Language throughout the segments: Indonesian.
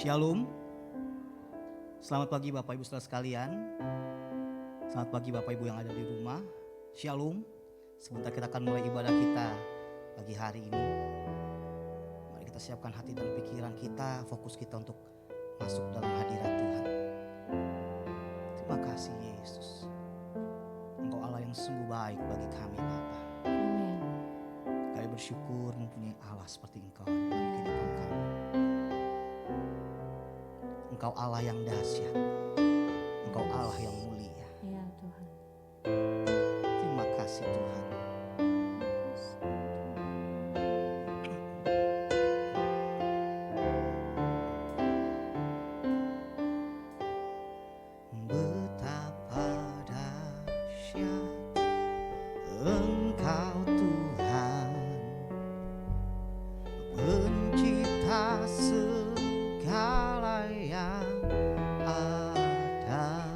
Shalom. Selamat pagi Bapak Ibu Saudara sekalian. Selamat pagi Bapak Ibu yang ada di rumah. Shalom. Sebentar kita akan mulai ibadah kita pagi hari ini. Mari kita siapkan hati dan pikiran kita, fokus kita untuk masuk dalam hadirat Tuhan. Terima kasih Yesus. Engkau Allah yang sungguh baik bagi kami Bapa. Kami bersyukur mempunyai Allah seperti Engkau dalam kehidupan kami. Engkau Allah yang dahsyat. Engkau Allah yang mulia. Ya Tuhan. Terima kasih Tuhan. Betapa dahsyat Engkau Tuhan, pencipta segala yang ada,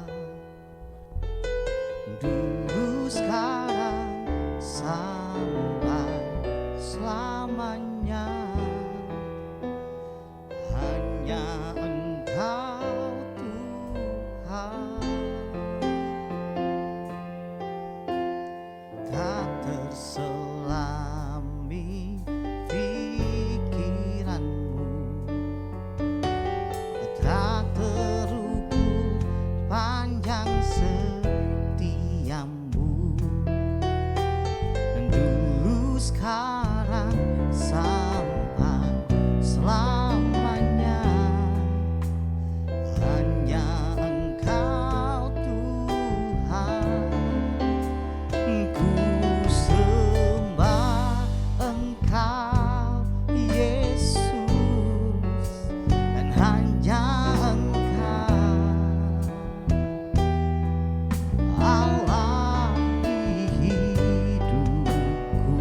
dulu sekarang sampai selamanya. Hanya Engkau Tuhan, tak terselami pikiranmu, tak terukur panjang setiamu, dulu sekarang sampai selamanya. Hanya Engkau Tuhan, ku sembah Engkau Yesus, dan hanya Engkau Allah di hidupku.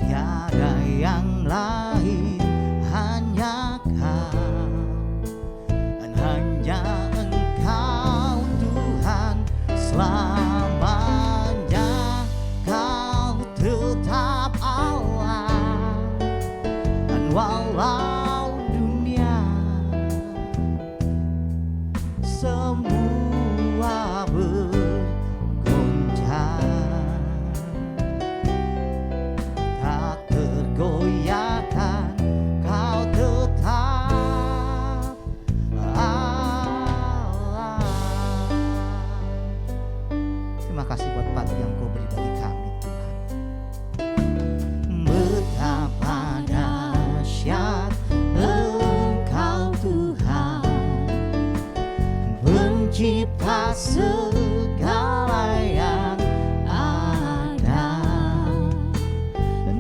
Tiada yang lain, hanya Kau, dan hanya Engkau Tuhan selamanya. Kau tetap Allah, dan walau dunia semua bergoncang, tak tergoyahkan, Kau tetap Allah. Terima kasih buat pagi yang Kau beri bagi kami Tuhan. Betapa dahsyat Engkau Tuhan, pencipta segala yang ada,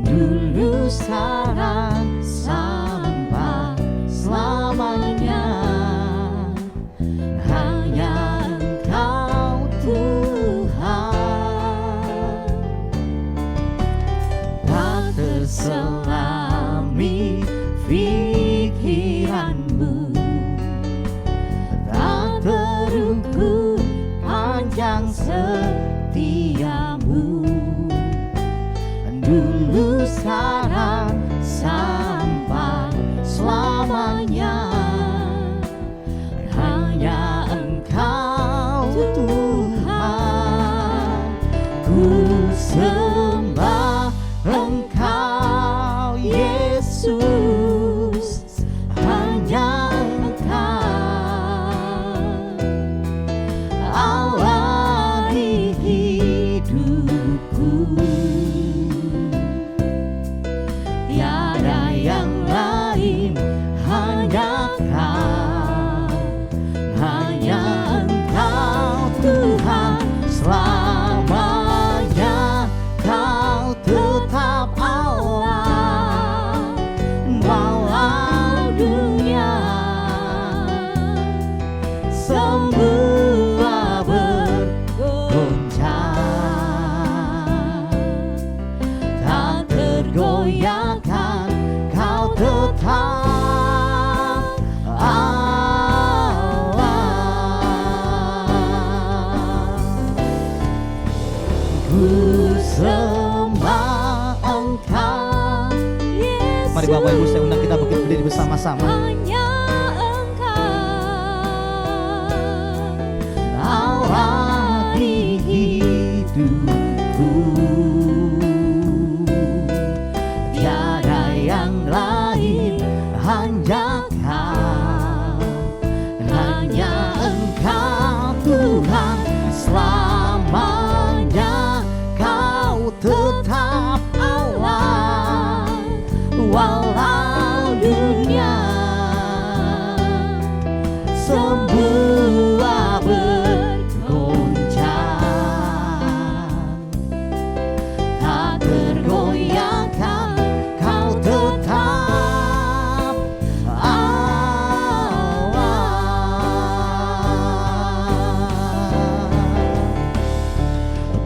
dulu sekarang sampai selamanya. Hanya Engkau Tuhan, tak terselami pikiranmu, tak terukur panjang setiamu, dulu sekarang sampai selamanya. Hanya Engkau Tuhan, ku sembah Engkau Yesus, hanya Engkau Allah di hidupku. Tiada yang lain, hanya Kau, hanya Engkau Tuhan selamanya. Kau tetap Allah, walau dunia semua bergoncang, tak tergoyahkan, Kau tetap Allah. bersama-sama. Hanya Engkau Allah di hidupku, tiada yang lain, hanya Kau, hanya Engkau Tuhan selamanya. Kau tetap Allah walau dunia semua bergoncang, tak tergoyahkan. Kau tetap Allah.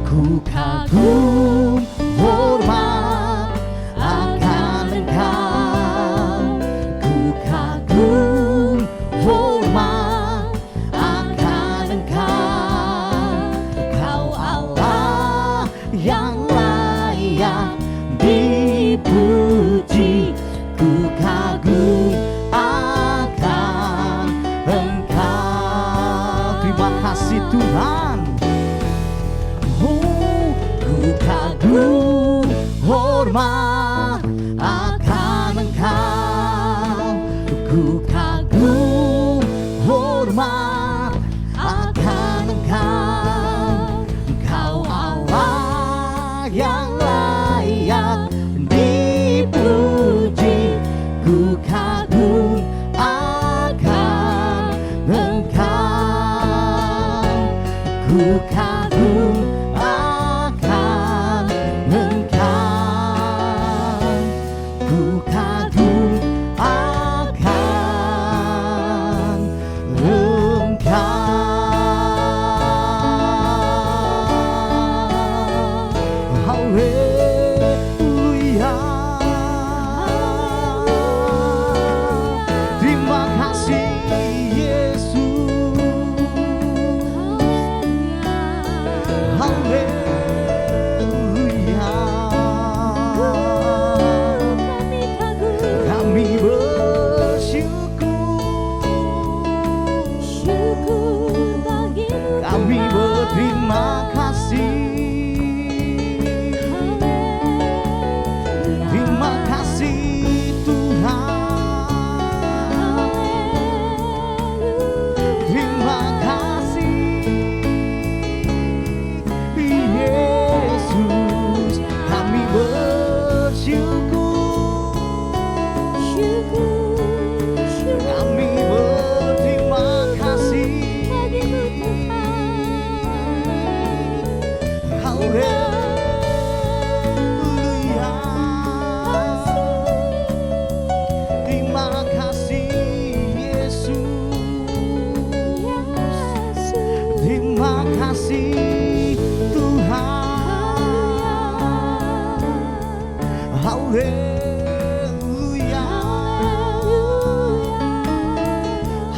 Ku kagum hormat akan Engkau, ku kagum hormat akan Engkau. Kau Allah yang layak dipuji, ku kagum akan Engkau. Terima kasih Tuhan. Ku kagum hormat akan Engkau, ku kagum hormat akan Engkau. Engkau Allah yang layak dipuji, ku kagum akan Engkau, ku kagum akan Engkau, ku kagum akan Engkau. Haleluya. Terima kasih Yesus. Haleluya. Kami bersyukur, kami berterima kasih. Terima kasih Tuhan, terima kasih Yesus. Kami bersyukur, kami berterima kasih. Haleluya. Terima kasih Yesus, terima kasih Tuhan. Haleluya.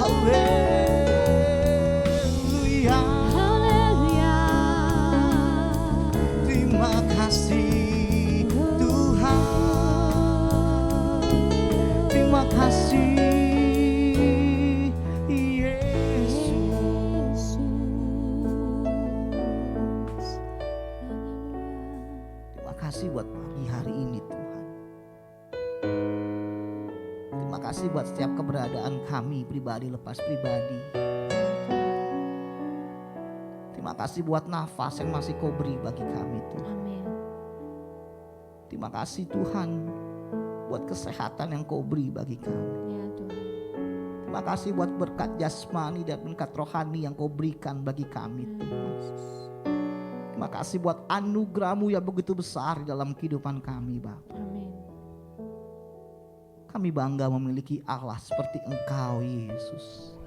Haleluya. Terima kasih Tuhan, terima kasih Yesus. Terima kasih buat pagi hari ini Tuhan. Terima kasih buat setiap keberadaan kami pribadi lepas pribadi. Terima kasih buat nafas yang masih Kau beri bagi kami Tuhan. Amin. Terima kasih Tuhan buat kesehatan yang Kau beri bagi kami. Ya Tuhan. Terima kasih buat berkat jasmani dan berkat rohani yang Kau berikan bagi kami Tuhan. Terima kasih buat anugerah-Mu yang begitu besar dalam kehidupan kami Bapa. Amin. Kami bangga memiliki Allah seperti Engkau Yesus.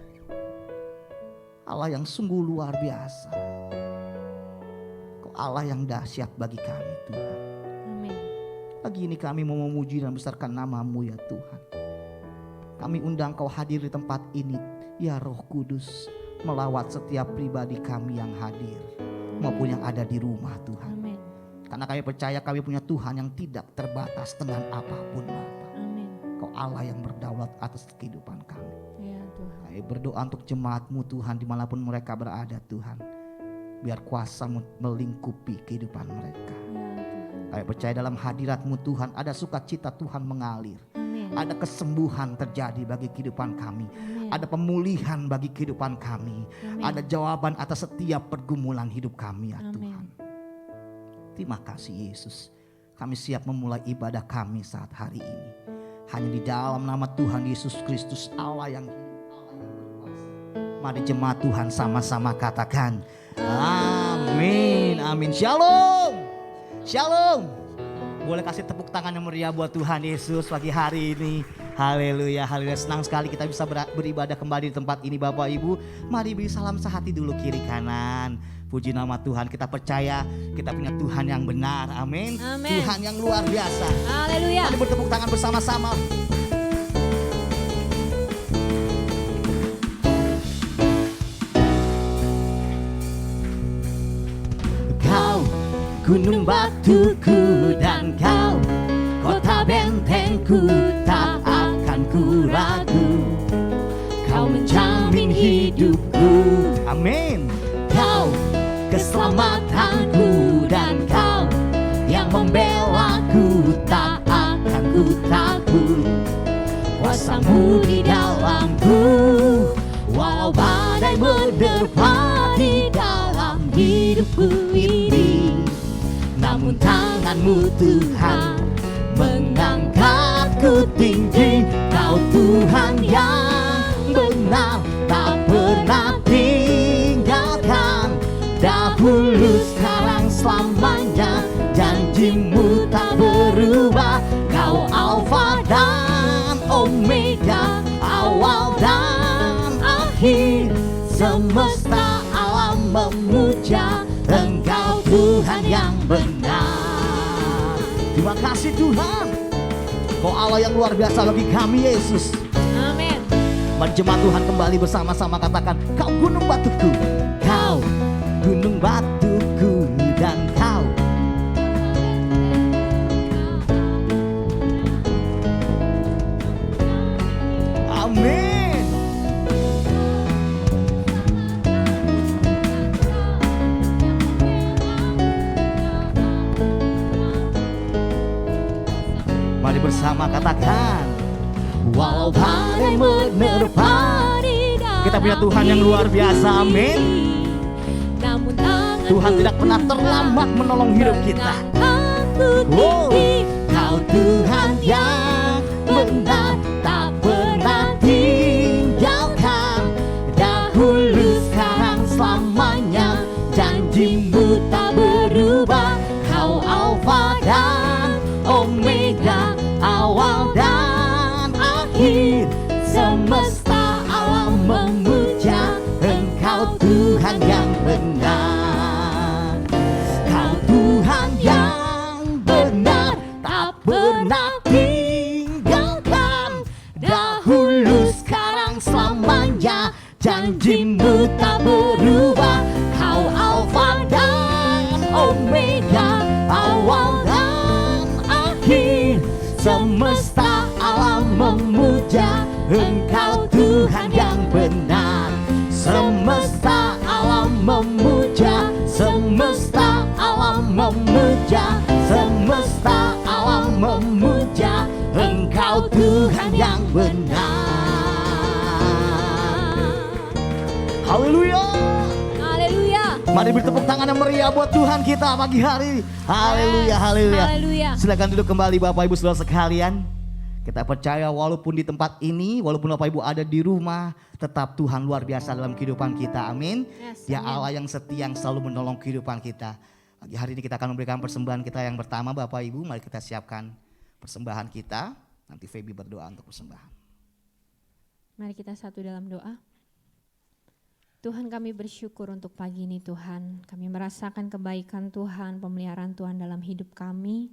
Allah yang sungguh luar biasa. Kau Allah yang dahsyat bagi kami Tuhan. Amin. Pagi ini kami mau memuji dan besarkan nama-Mu ya Tuhan. Kami undang Kau hadir di tempat ini ya Roh Kudus, melawat setiap pribadi kami yang hadir maupun yang ada di rumah Tuhan. Amin. Karena kami percaya kami punya Tuhan yang tidak terbatas dengan apapun Bapa. Amin. Kau Allah yang berdaulat atas kehidupan kami. Ya Tuhan. Kami berdoa untuk jemaat-Mu Tuhan dimanapun mereka berada Tuhan. Biar kuasa-Mu melingkupi kehidupan mereka. Ya Tuhan. Kami percaya dalam hadirat-Mu Tuhan ada sukacita Tuhan mengalir. Amin. Ada kesembuhan terjadi bagi kehidupan kami. Amin. Ada pemulihan bagi kehidupan kami. Amin. Ada jawaban atas setiap pergumulan hidup kami ya Amin. Tuhan. Terima kasih Yesus. Kami siap memulai ibadah kami saat hari ini. Hanya di dalam nama Tuhan Yesus Kristus Allah yang hidup, Allah yang berkuasa. Mari jemaat Tuhan sama-sama katakan amin, amin. Shalom, shalom. Boleh kasih tepuk tangan yang meriah buat Tuhan Yesus pagi hari ini. Haleluya, haleluya. Senang sekali kita bisa beribadah kembali di tempat ini Bapak Ibu. Mari beri salam sehati dulu kiri kanan. Puji nama Tuhan, kita percaya kita punya Tuhan yang benar, amin. Amin. Tuhan yang luar biasa. Haleluya. Mari bertepuk tangan bersama-sama. Kau gunung batuku dan kau kota bentengku, tak akan ku ragu. Kau menjamin hidupku, amin. Kau keselamatanku dan kau yang membelaku, tak akan ku takut. Kuasa-Mu di dalamku, walau badai menerpa di dalam hidupku ini. Namun tangan-Mu Tuhan mengangkatku tinggi. Kau Tuhan yang benar, tak pernah tinggalkan. Dahulu sekarang selamanya, janji-Mu tak berubah. Kau Alfa dan Omega, awal dan akhir. Semesta alam memuja Engkau Tuhan yang benar. Terima kasih Tuhan, Kau Allah yang luar biasa bagi kami Yesus. Amin. Mari jemaat Tuhan kembali bersama-sama katakan, Kau gunung batuku, Kau gunung batuku dan Kau. Amin. Mari bersama katakan, walau badai menerpa. Kita punya Tuhan yang luar biasa, amin. Tuhan tidak pernah terlambat menolong hidup kita. Wow. Kau Tuhan yang benar, tak pernah tinggalkan. Dahulu sekarang selamanya, janji-Mu tak berubah. Kau Alfa dan Omega, awal dan akhir. Semesta alam memuja Engkau Tuhan yang benar. Kau Tuhan yang benar, tak pernah tinggalkan. Dahulu sekarang selamanya, janji-Mu tak berubah. Kau Alfa dan Omega, awal dan akhir. Semesta alam memuja Engkau Tuhan yang benar. Semesta alam memuja, semesta alam memuja, semesta alam memuja Engkau Tuhan yang benar. Haleluya. Haleluya. Mari bertepuk tangan yang meriah buat Tuhan kita pagi hari. Haleluya, haleluya. Haleluya. Silakan duduk kembali Bapak Ibu Saudara sekalian. Kita percaya walaupun di tempat ini, walaupun Bapak Ibu ada di rumah, tetap Tuhan luar biasa dalam kehidupan kita. Amin. Yes, Ya amin. Allah yang setia, yang selalu menolong kehidupan kita. Pagi hari ini kita akan memberikan persembahan kita yang pertama Bapak Ibu. Mari kita siapkan persembahan kita. Nanti Feby berdoa untuk persembahan. Mari kita satu dalam doa. Tuhan, kami bersyukur untuk pagi ini Tuhan. Kami merasakan kebaikan Tuhan, pemeliharaan Tuhan dalam hidup kami.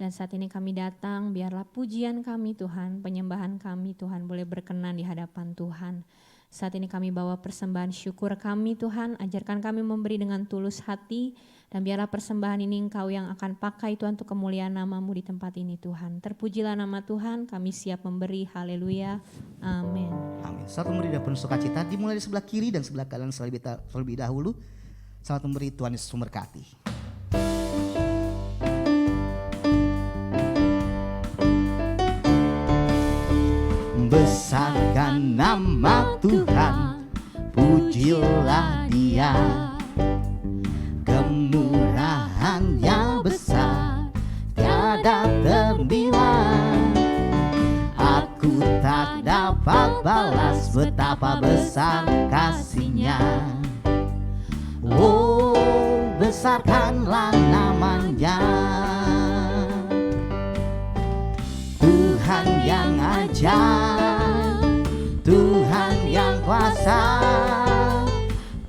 Dan saat ini kami datang, biarlah pujian kami Tuhan, penyembahan kami Tuhan boleh berkenan di hadapan Tuhan. Saat ini kami bawa persembahan syukur kami Tuhan, ajarkan kami memberi dengan tulus hati, dan biarlah persembahan ini Engkau yang akan pakai Tuhan untuk kemuliaan nama-Mu di tempat ini Tuhan. Terpujilah nama Tuhan, kami siap memberi, haleluya, amin. Amin. Selamat memberi dan penuh sukacita, dimulai di sebelah kiri dan sebelah kanan terlebih dahulu. Selamat memberi, Tuhan Yesus memberkati. Besarkan nama Tuhan, pujilah Dia, kemurahannya besar, tiada ternilai. Aku tak dapat balas betapa besar kasih-Nya. Oh, besarkanlah namanya, Tuhan yang ajaib, Tuhan yang kuasa,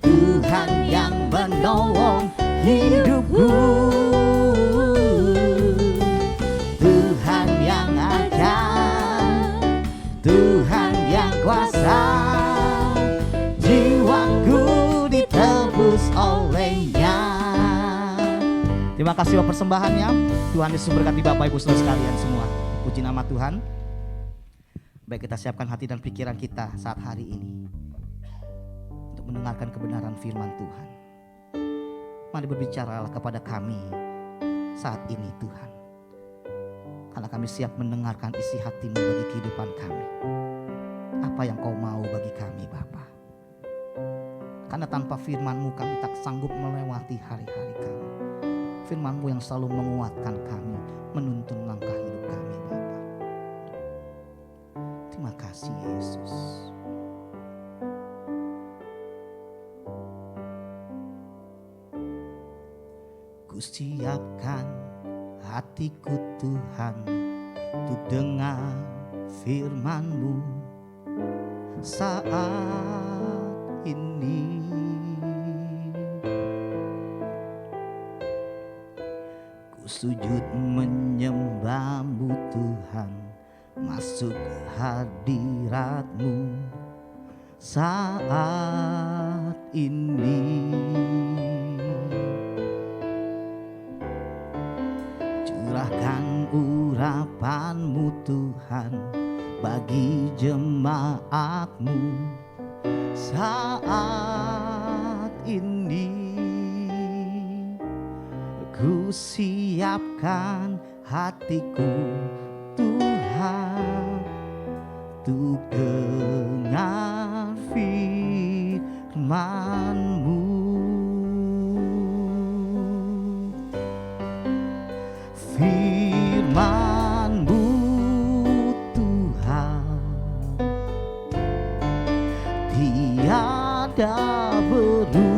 Tuhan yang menolong hidupku, Tuhan yang ajaib, Tuhan yang kuasa, jiwaku ditebus oleh-Nya. Terima kasih buat persembahannya. Tuhan Yesus berkati Bapak Ibu Saudara sekalian semua. Puji nama Tuhan. Baik, kita siapkan hati dan pikiran kita saat hari ini untuk mendengarkan kebenaran firman Tuhan. Mari berbicaralah kepada kami saat ini Tuhan, karena kami siap mendengarkan isi hati-Mu bagi kehidupan kami. Apa yang Kau mau bagi kami Bapa? Karena tanpa firman-Mu kami tak sanggup melewati hari-hari kami. Firman-Mu yang selalu menguatkan kami, menuntun langkah hidup kami Bapa. Terima kasih Yesus. Ku siapkan hatiku Tuhan untuk dengar firman-Mu saat ini. Ku sujud menyembah-Mu Tuhan, masuk hadirat-Mu saat ini. Curahkan urapan-Mu Tuhan bagi jemaat-Mu saat ini. Ku siapkan hatiku Tuhan untuk dengar firman-Mu. Firman-Mu Tuhan tiada berubah.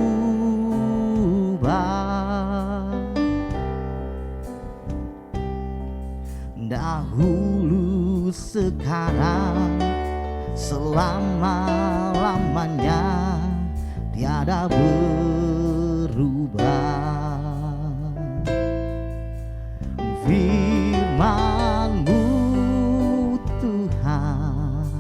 Dahulu, sekarang, selama-lamanya tiada berubah. Firman-Mu Tuhan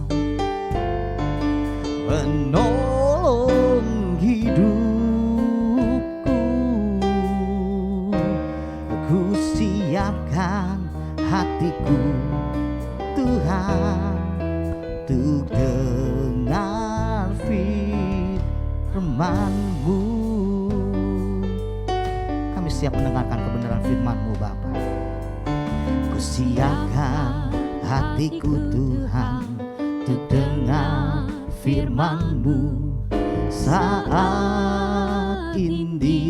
penolong hidupku. Ku siapkan hatiku Tuhan untuk dengar firman-Mu. Kami siap mendengarkan kebenaran firman-Mu Bapa. Ku siapkan hatiku Tuhan untuk dengar firman-Mu saat ini.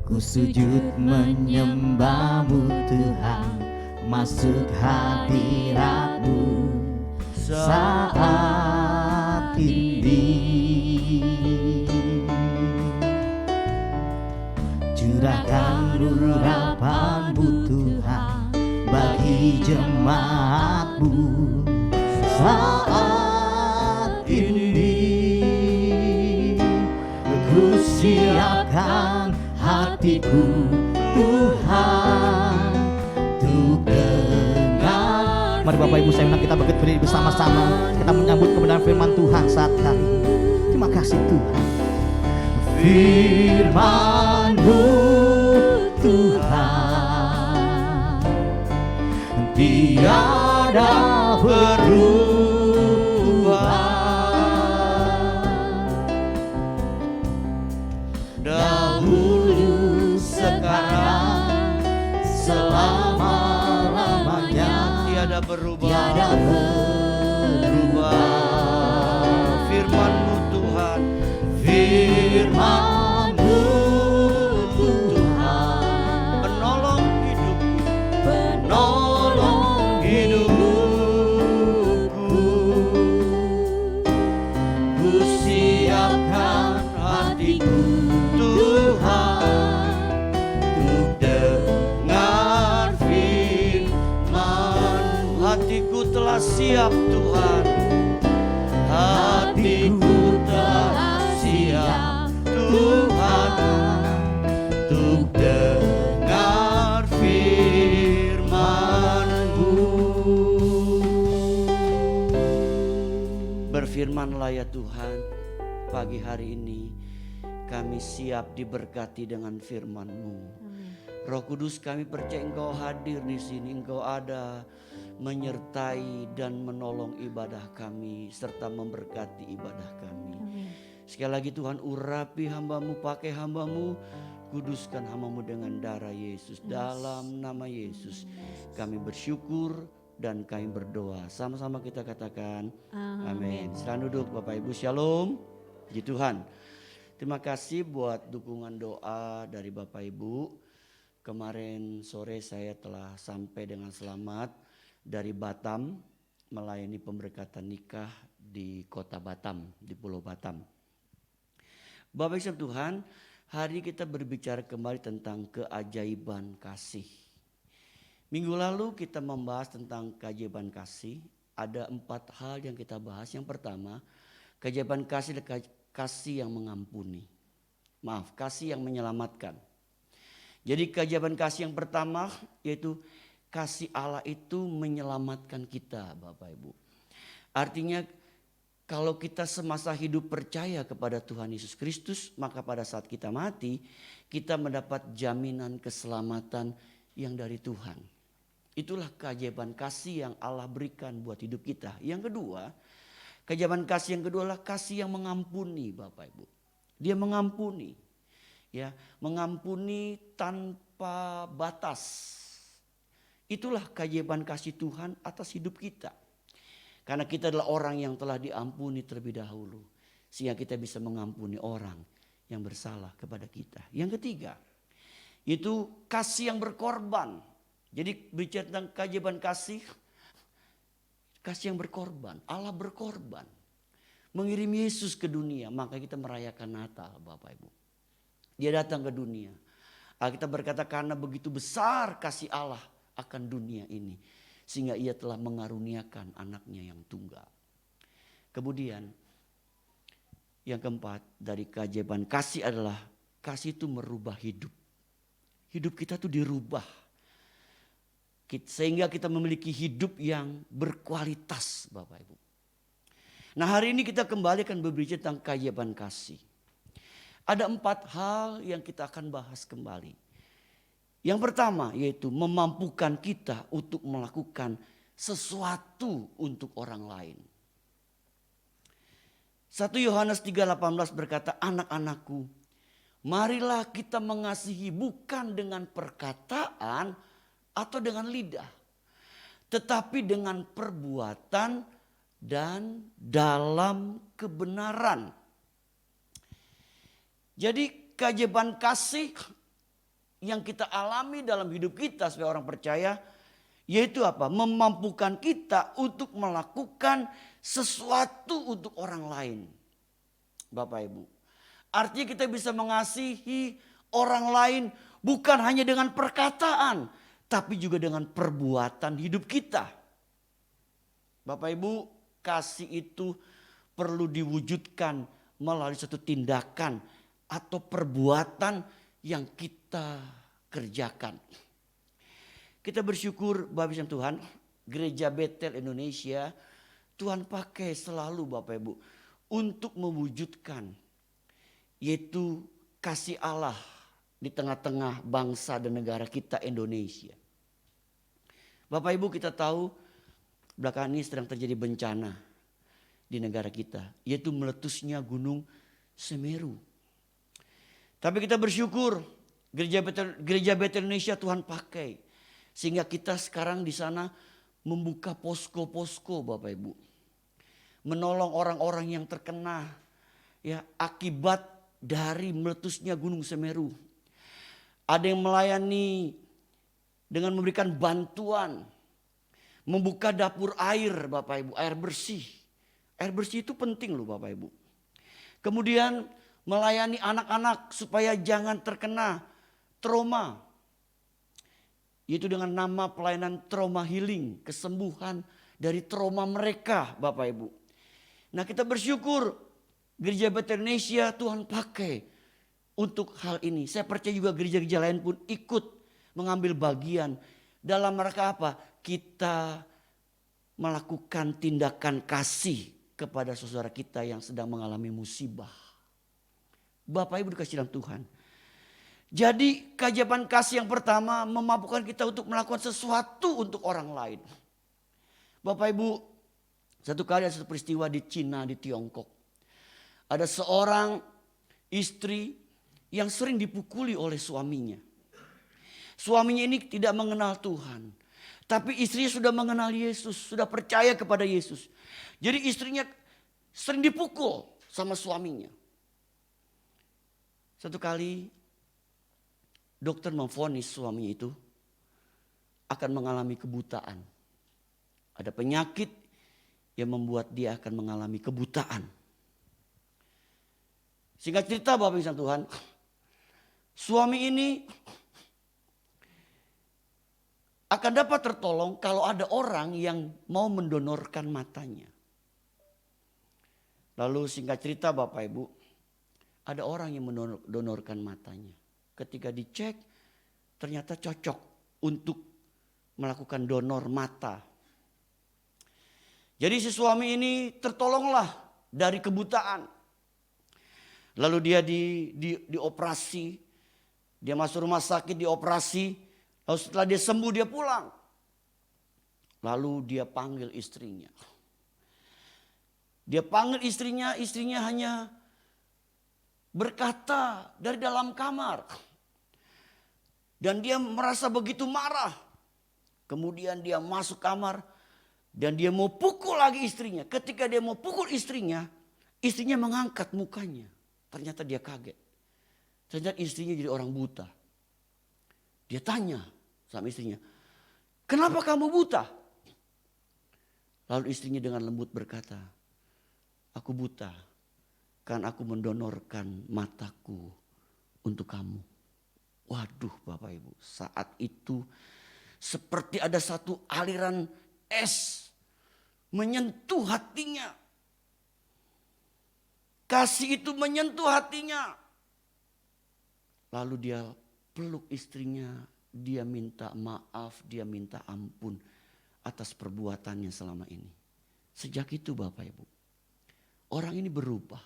Ku sujud menyembah-Mu Tuhan, masuk hadirat-Mu saat ini. Curahkan urapan-Mu Tuhan bagi jemaat-Mu saat ini. Ku siapkan hatiku Tuhan untuk dengar Mari Bapak Ibu saya undang kita berdiri bersama-sama. Kita menyambut kebenaran firman Tuhan saat hari ini. Terima kasih Tuhan. Firman-Mu Tuhan tiada berubah. Dahulu, sekarang, selama-lamanya tiada berubah. tiada berubah. Firman-Mu Tuhan, Firman-Mu Tuhan penolong hidupku, penolong hidupku. Ku siapkan hatiku Tuhan untuk dengar firman-Mu. hatiku telah siap Tuhan, Hatiku telah siap Tuhan untuk dengar firman-Mu. berfirmanlah ya Tuhan, pagi hari ini kami siap diberkati dengan firman-Mu. Amin. Roh Kudus, kami percaya Engkau hadir di sini, Engkau ada menyertai dan menolong ibadah kami serta memberkati ibadah kami. Amin. Sekali lagi Tuhan, urapi hamba-Mu, pakai hamba-Mu, kuduskan hamba-Mu dengan darah Yesus. Dalam nama Yesus kami bersyukur dan kami berdoa. Sama-sama kita katakan amin. Silakan duduk Bapak Ibu, shalom. Puji Tuhan. Terima kasih buat dukungan doa dari Bapak Ibu. Kemarin sore saya telah sampai dengan selamat dari Batam, melayani pemberkatan nikah di kota Batam, di Pulau Batam. Bapak Ibu Tuhan, hari kita berbicara kembali tentang keajaiban kasih. Minggu lalu kita membahas tentang keajaiban kasih. Ada 4 hal yang kita bahas. Yang pertama, keajaiban kasih adalah kasih yang mengampuni. Kasih yang menyelamatkan. Jadi keajaiban kasih yang pertama yaitu kasih Allah itu menyelamatkan kita, Bapak Ibu. Artinya kalau kita semasa hidup percaya kepada Tuhan Yesus Kristus, maka pada saat kita mati, kita mendapat jaminan keselamatan yang dari Tuhan. Itulah keajaiban kasih yang Allah berikan buat hidup kita. Yang kedua, keajaiban kasih yang kedua adalah kasih yang mengampuni, Bapak Ibu. Dia mengampuni. Ya, mengampuni tanpa batas. Itulah keajaiban kasih Tuhan atas hidup kita. Karena kita adalah orang yang telah diampuni terlebih dahulu. Sehingga kita bisa mengampuni orang yang bersalah kepada kita. Yang ketiga, itu kasih yang berkorban. Jadi bicara tentang keajaiban kasih yang berkorban. Allah berkorban. Mengirim Yesus ke dunia, maka kita merayakan Natal, Bapak Ibu. Dia datang ke dunia. Kita berkata karena begitu besar kasih Allah akan dunia ini. Sehingga ia telah mengaruniakan anaknya yang tunggal. Kemudian yang keempat dari keajaiban kasih adalah kasih itu merubah hidup. Hidup kita tuh dirubah. Sehingga kita memiliki hidup yang berkualitas, Bapak Ibu. Nah, hari ini kita kembali akan berbicara tentang keajaiban kasih. Ada 4 hal yang kita akan bahas kembali. Yang pertama yaitu memampukan kita untuk melakukan sesuatu untuk orang lain. 1 Yohanes 3:18 berkata, anak-anakku, marilah kita mengasihi bukan dengan perkataan atau dengan lidah, tetapi dengan perbuatan dan dalam kebenaran. Jadi keajaiban kasih yang kita alami dalam hidup kita sebagai orang percaya yaitu apa? Memampukan kita untuk melakukan sesuatu untuk orang lain. Bapak Ibu. Artinya kita bisa mengasihi orang lain bukan hanya dengan perkataan, tapi juga dengan perbuatan hidup kita. Bapak Ibu, kasih itu perlu diwujudkan melalui satu tindakan atau perbuatan yang kita kerjakan. Kita bersyukur Bapak Ibu Tuhan, Gereja Betel Indonesia, Tuhan pakai selalu Bapak Ibu untuk mewujudkan yaitu kasih Allah di tengah-tengah bangsa dan negara kita Indonesia. Bapak Ibu, kita tahu belakangan ini sedang terjadi bencana di negara kita, yaitu meletusnya Gunung Semeru. Tapi kita bersyukur Gereja Betel Indonesia Tuhan pakai sehingga kita sekarang di sana membuka posko-posko Bapak Ibu. Menolong orang-orang yang terkena ya akibat dari meletusnya Gunung Semeru. Ada yang melayani dengan memberikan bantuan, membuka dapur air Bapak Ibu, air bersih. Air bersih itu penting loh Bapak Ibu. Kemudian melayani anak-anak supaya jangan terkena trauma. Yaitu dengan nama pelayanan trauma healing, kesembuhan dari trauma mereka Bapak Ibu. Nah, kita bersyukur Gereja Betel Indonesia Tuhan pakai untuk hal ini. Saya percaya juga gereja-gereja lain pun ikut mengambil bagian dalam rangka apa? Kita melakukan tindakan kasih kepada saudara kita yang sedang mengalami musibah. Bapak Ibu dikasih dalam Tuhan. Jadi keajaiban kasih yang pertama memampukan kita untuk melakukan sesuatu untuk orang lain. Bapak Ibu, satu kali ada satu peristiwa di Cina, di Tiongkok. Ada seorang istri yang sering dipukuli oleh suaminya. Suaminya ini tidak mengenal Tuhan. Tapi istrinya sudah mengenal Yesus, sudah percaya kepada Yesus. Jadi istrinya sering dipukul sama suaminya. Satu kali dokter memvonis suaminya itu akan mengalami kebutaan. Ada penyakit yang membuat dia akan mengalami kebutaan. Singkat cerita Bapak Ibu Tuhan, suami ini akan dapat tertolong kalau ada orang yang mau mendonorkan matanya. Lalu singkat cerita Bapak Ibu, ada orang yang mendonorkan matanya. Ketika dicek ternyata cocok untuk melakukan donor mata. Jadi si suami ini tertolonglah dari kebutaan. Lalu dia dioperasi, dia masuk rumah sakit dioperasi. Lalu setelah dia sembuh dia pulang. Lalu dia panggil istrinya. Dia panggil istrinya hanya berkata dari dalam kamar. Dan dia merasa begitu marah. Kemudian dia masuk kamar dan dia mau pukul lagi istrinya. Ketika dia mau pukul istrinya mengangkat mukanya. Ternyata dia kaget. Ternyata istrinya jadi orang buta. Dia tanya sama istrinya, "Kenapa kamu buta?" Lalu istrinya dengan lembut berkata, "Aku buta karena aku mendonorkan mataku untuk kamu." Waduh Bapak Ibu, saat itu seperti ada satu aliran es menyentuh hatinya. Kasih itu menyentuh hatinya. Lalu dia peluk istrinya, dia minta maaf, dia minta ampun atas perbuatannya selama ini. Sejak itu Bapak Ibu, orang ini berubah.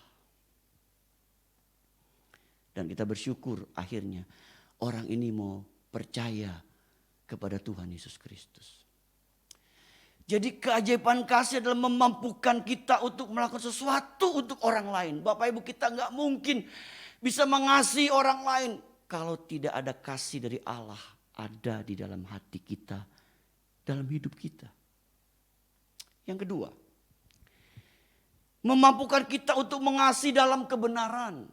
Dan kita bersyukur akhirnya orang ini mau percaya kepada Tuhan Yesus Kristus. Jadi keajaiban kasih adalah memampukan kita untuk melakukan sesuatu untuk orang lain. Bapak Ibu, kita nggak mungkin bisa mengasihi orang lain kalau tidak ada kasih dari Allah ada di dalam hati kita, dalam hidup kita. Yang kedua, memampukan kita untuk mengasihi dalam kebenaran.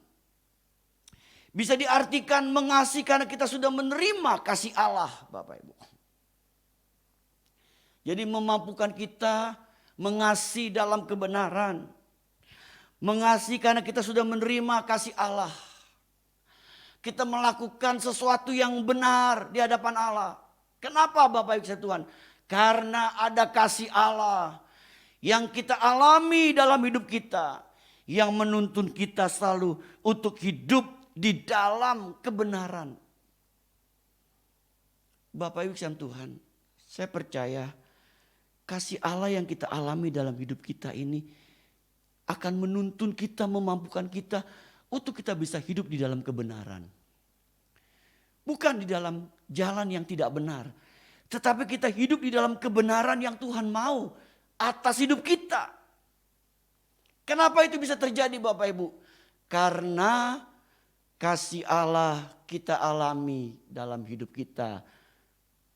Bisa diartikan mengasihi karena kita sudah menerima kasih Allah, Bapak Ibu. Jadi memampukan kita mengasihi dalam kebenaran. Mengasihi karena kita sudah menerima kasih Allah. Kita melakukan sesuatu yang benar di hadapan Allah. Kenapa Bapak Ibu Tuhan? Karena ada kasih Allah yang kita alami dalam hidup kita. Yang menuntun kita selalu untuk hidup di dalam kebenaran. Bapak Ibu Tuhan, saya percaya kasih Allah yang kita alami dalam hidup kita ini akan menuntun kita, memampukan kita untuk kita bisa hidup di dalam kebenaran. Bukan di dalam jalan yang tidak benar. Tetapi kita hidup di dalam kebenaran yang Tuhan mau atas hidup kita. Kenapa itu bisa terjadi Bapak Ibu? Karena kasih Allah kita alami dalam hidup kita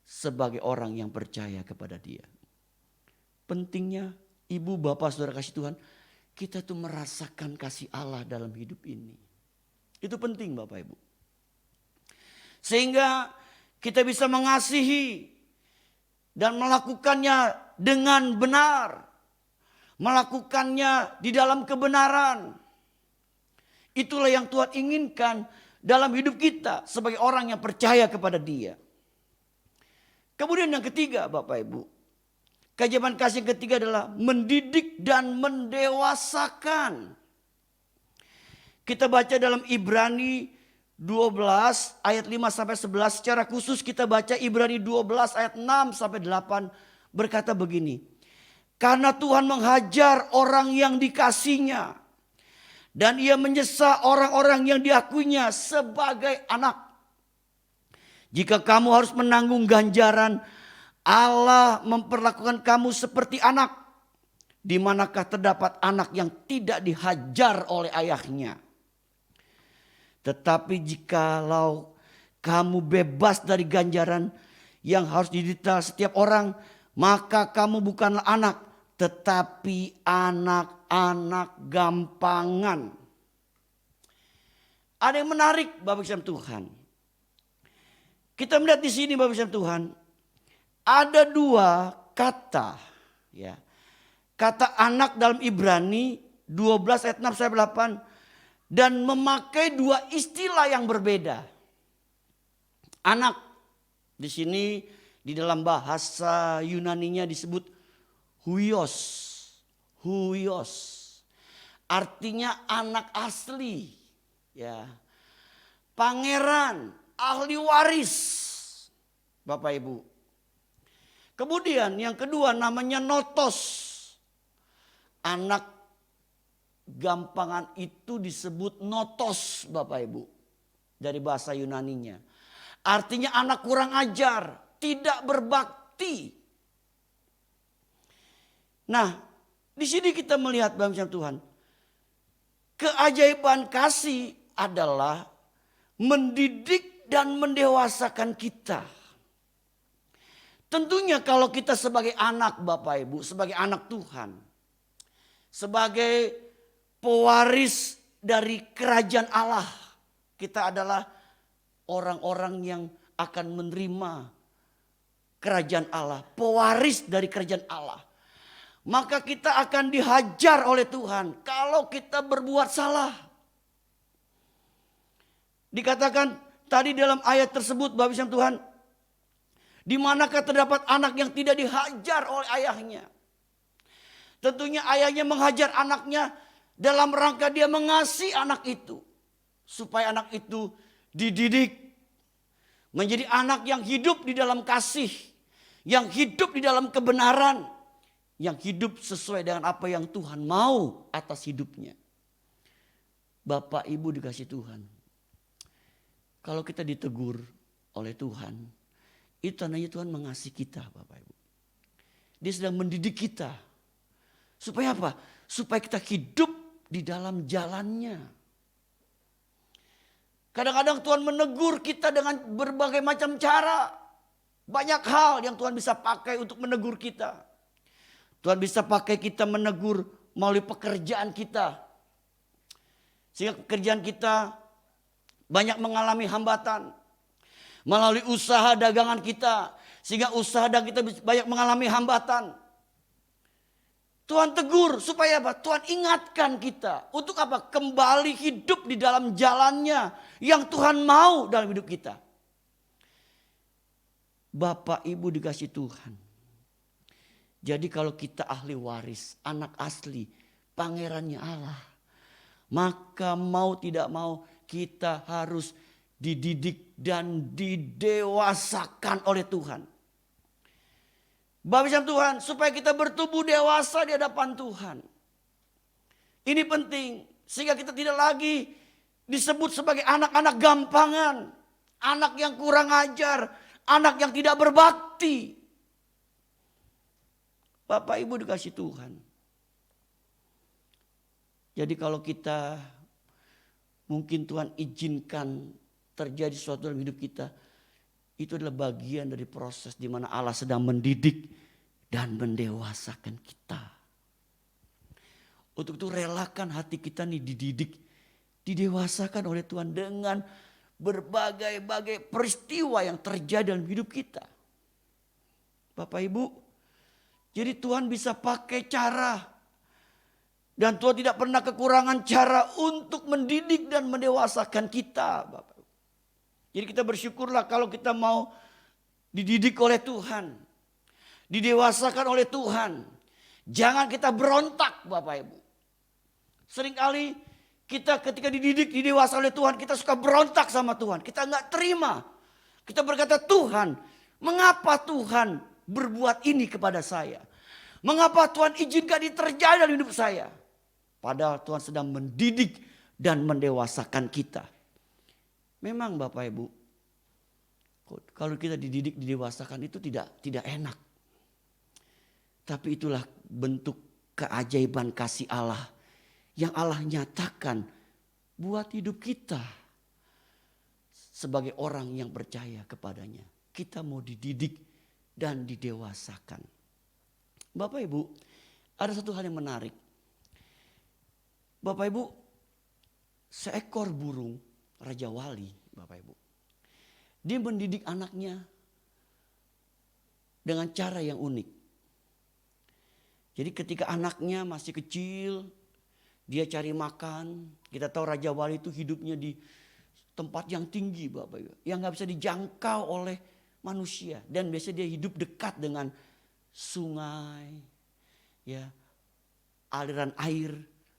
sebagai orang yang percaya kepada Dia. Pentingnya ibu, bapak, saudara kasih Tuhan, kita tuh merasakan kasih Allah dalam hidup ini. Itu penting Bapak Ibu. Sehingga kita bisa mengasihi dan melakukannya dengan benar. Melakukannya di dalam kebenaran. Itulah yang Tuhan inginkan dalam hidup kita sebagai orang yang percaya kepada Dia. Kemudian yang ketiga Bapak Ibu. Keajaiban kasih yang ketiga adalah mendidik dan mendewasakan. Kita baca dalam Ibrani 12 ayat 5 sampai 11. Secara khusus kita baca Ibrani 12 ayat 6 sampai 8 berkata begini. Karena Tuhan menghajar orang yang dikasihnya. Dan ia menyesa orang-orang yang diakuinya sebagai anak. Jika kamu harus menanggung ganjaran, Allah memperlakukan kamu seperti anak. Di manakah terdapat anak yang tidak dihajar oleh ayahnya? Tetapi jikalau kamu bebas dari ganjaran yang harus diderita setiap orang, maka kamu bukanlah anak, tetapi anak-anak gampangan. Ada yang menarik Bapak Ibu Tuhan. Kita melihat di sini Bapak Ibu Tuhan, ada dua kata, ya. Kata anak dalam Ibrani 12 ayat 6 sampai 8 dan memakai dua istilah yang berbeda. Anak di sini di dalam bahasa Yunaninya disebut huios. Huios. Artinya anak asli, ya. Pangeran, ahli waris. Bapak Ibu. Kemudian yang kedua namanya notos. Anak gampangan itu disebut notos Bapak Ibu. Dari bahasa Yunaninya. Artinya anak kurang ajar, tidak berbakti. Nah, di sini kita melihat bangsa Tuhan. Keajaiban kasih adalah mendidik dan mendewasakan kita. Tentunya kalau kita sebagai anak Bapak Ibu, sebagai anak Tuhan, sebagai pewaris dari kerajaan Allah, kita adalah orang-orang yang akan menerima kerajaan Allah, pewaris dari kerajaan Allah. Maka kita akan dihajar oleh Tuhan kalau kita berbuat salah. Dikatakan tadi dalam ayat tersebut Bapak Ibu Tuhan, di manakah terdapat anak yang tidak dihajar oleh ayahnya? Tentunya ayahnya menghajar anaknya dalam rangka dia mengasihi anak itu. Supaya anak itu dididik menjadi anak yang hidup di dalam kasih, yang hidup di dalam kebenaran, yang hidup sesuai dengan apa yang Tuhan mau atas hidupnya. Bapak Ibu dikasih Tuhan. Kalau kita ditegur oleh Tuhan, itu tandanya Tuhan mengasihi kita Bapak Ibu. Dia sedang mendidik kita. Supaya apa? Supaya kita hidup di dalam jalannya. Kadang-kadang Tuhan menegur kita dengan berbagai macam cara. Banyak hal yang Tuhan bisa pakai untuk menegur kita. Tuhan bisa pakai kita menegur melalui pekerjaan kita. Sehingga pekerjaan kita banyak mengalami hambatan. Melalui usaha dagangan kita. Sehingga usaha dagangan kita banyak mengalami hambatan. Tuhan tegur supaya apa? Tuhan ingatkan kita. Untuk apa? Kembali hidup di dalam jalannya yang Tuhan mau dalam hidup kita. Bapak Ibu dikasih Tuhan. Jadi kalau kita ahli waris, anak asli, pangerannya Allah. Maka mau tidak mau kita harus dididik dan didewasakan oleh Tuhan. Bapak Ibu Tuhan, supaya kita bertumbuh dewasa di hadapan Tuhan. Ini penting, sehingga kita tidak lagi disebut sebagai anak-anak gampangan. Anak yang kurang ajar, anak yang tidak berbakti. Bapak Ibu dikasih Tuhan. Jadi kalau kita mungkin Tuhan izinkan terjadi sesuatu dalam hidup kita, itu adalah bagian dari proses di mana Allah sedang mendidik dan mendewasakan kita. Untuk itu relakan hati kita nih dididik, didewasakan oleh Tuhan dengan berbagai-bagai peristiwa yang terjadi dalam hidup kita. Bapak Ibu, jadi Tuhan bisa pakai cara. Dan Tuhan tidak pernah kekurangan cara untuk mendidik dan mendewasakan kita. Bapak Ibu. Jadi kita bersyukurlah kalau kita mau dididik oleh Tuhan. Didewasakan oleh Tuhan. Jangan kita berontak Bapak Ibu. Seringkali kita ketika dididik, didewasakan oleh Tuhan, kita suka berontak sama Tuhan. Kita nggak terima. Kita berkata, Tuhan, mengapa Tuhan berbuat ini kepada saya? Mengapa Tuhan izinkan ini terjadi dalam hidup saya? Padahal Tuhan sedang mendidik dan mendewasakan kita. Memang Bapak Ibu, kalau kita dididik, didewasakan itu tidak enak. Tapi itulah bentuk keajaiban kasih Allah yang Allah nyatakan buat hidup kita sebagai orang yang percaya kepadanya. Kita mau dididik dan didewasakan. Bapak Ibu, ada satu hal yang menarik. Bapak Ibu, seekor burung Raja Wali, Bapak Ibu, dia mendidik anaknya dengan cara yang unik. Jadi ketika anaknya masih kecil, dia cari makan. Kita tahu Raja Wali itu hidupnya di tempat yang tinggi Bapak Ibu. Yang gak bisa dijangkau oleh manusia. Dan biasanya dia hidup dekat dengan sungai, ya, aliran air.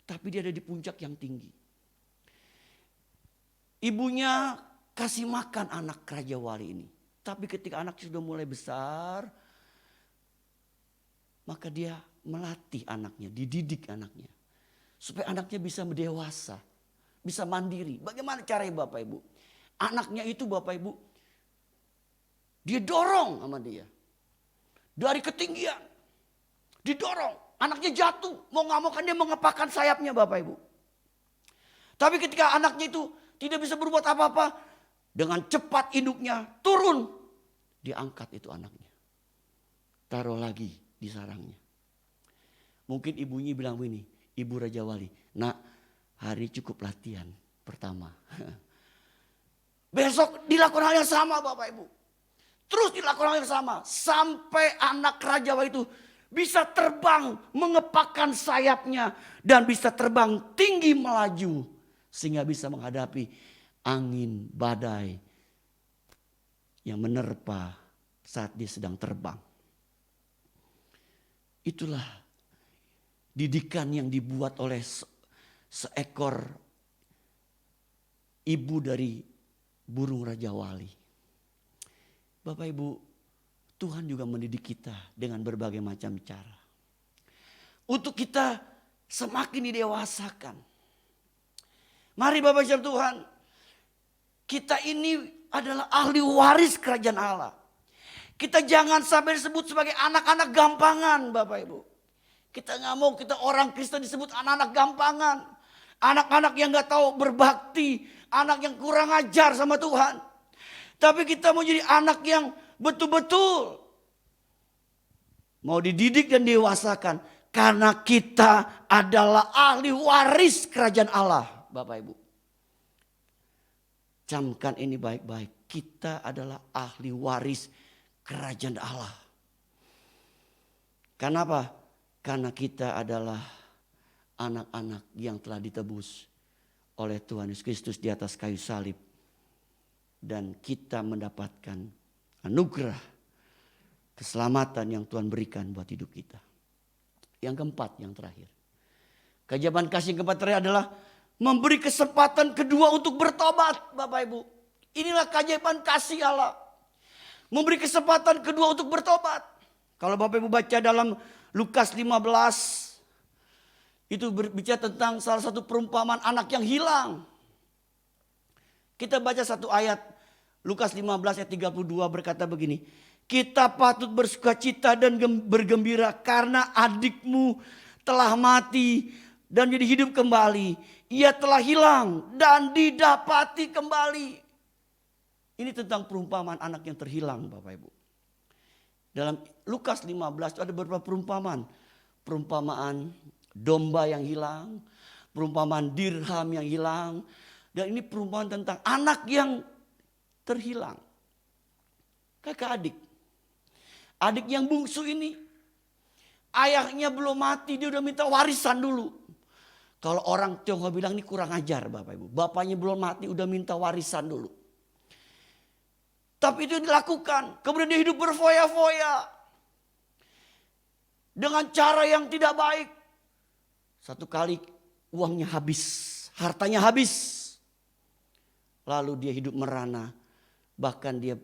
Tapi dia ada di puncak yang tinggi. Ibunya kasih makan anak Raja Wali ini. Tapi ketika anak sudah mulai besar, maka dia melatih anaknya, dididik anaknya. Supaya anaknya bisa dewasa, bisa mandiri. Bagaimana caranya Bapak Ibu? Anaknya itu Bapak Ibu, dia dorong sama dia. Dari ketinggian, didorong. Anaknya jatuh, mau gak mau kan dia mengepakkan sayapnya Bapak Ibu. Tapi ketika anaknya itu tidak bisa berbuat apa-apa, dengan cepat induknya turun. Diangkat itu anaknya. Taruh lagi di sarangnya. Mungkin ibunya bilang begini, Ibu Raja Wali, nak, hari cukup latihan pertama. Besok dilakukan hal yang sama Bapak Ibu. Terus dilakukan hal yang sama. Sampai anak Raja Wali itu bisa terbang, mengepakkan sayapnya. Dan bisa terbang tinggi melaju. Sehingga bisa menghadapi angin badai yang menerpa saat dia sedang terbang. Itulah didikan yang dibuat oleh seekor ibu dari burung Raja Wali. Bapak Ibu, Tuhan juga mendidik kita dengan berbagai macam cara. Untuk kita semakin didewasakan. Mari Bapak Ibu Tuhan, kita ini adalah ahli waris kerajaan Allah. Kita jangan sampai disebut sebagai anak-anak gampangan Bapak Ibu. Kita gak mau kita orang Kristen disebut anak-anak gampangan. Anak-anak yang gak tahu berbakti. Anak yang kurang ajar sama Tuhan. Tapi kita mau jadi anak yang betul-betul mau dididik dan dewasakan. Karena kita adalah ahli waris kerajaan Allah Bapak Ibu. Camkan ini baik-baik. Kita adalah ahli waris kerajaan Allah. Kenapa? Karena kita adalah anak-anak yang telah ditebus oleh Tuhan Yesus Kristus di atas kayu salib. Dan kita mendapatkan anugerah keselamatan yang Tuhan berikan buat hidup kita. Yang keempat, yang terakhir. Keajaiban kasih yang keempat terakhir adalah memberi kesempatan kedua untuk bertobat Bapak Ibu. Inilah keajaiban kasih Allah. Memberi kesempatan kedua untuk bertobat. Kalau Bapak Ibu baca dalam Lukas 15, itu berbicara tentang salah satu perumpamaan anak yang hilang. Kita baca satu ayat, Lukas 15 ayat 32 berkata begini. Kita patut bersukacita dan bergembira karena adikmu telah mati dan jadi hidup kembali. Ia telah hilang dan didapati kembali. Ini tentang perumpamaan anak yang terhilang, Bapak Ibu. Dalam Lukas 15 itu ada beberapa perumpamaan. Perumpamaan domba yang hilang, perumpamaan dirham yang hilang. Dan ini perumpamaan tentang anak yang terhilang. Kakak adik. Adik yang bungsu ini, ayahnya belum mati, dia udah minta warisan dulu. Kalau orang Tionghoa bilang ini kurang ajar Bapak Ibu. Bapaknya belum mati udah minta warisan dulu. Tapi itu dilakukan. Kemudian dia hidup berfoya-foya. Dengan cara yang tidak baik. Satu kali uangnya habis. Hartanya habis. Lalu dia hidup merana. Bahkan dia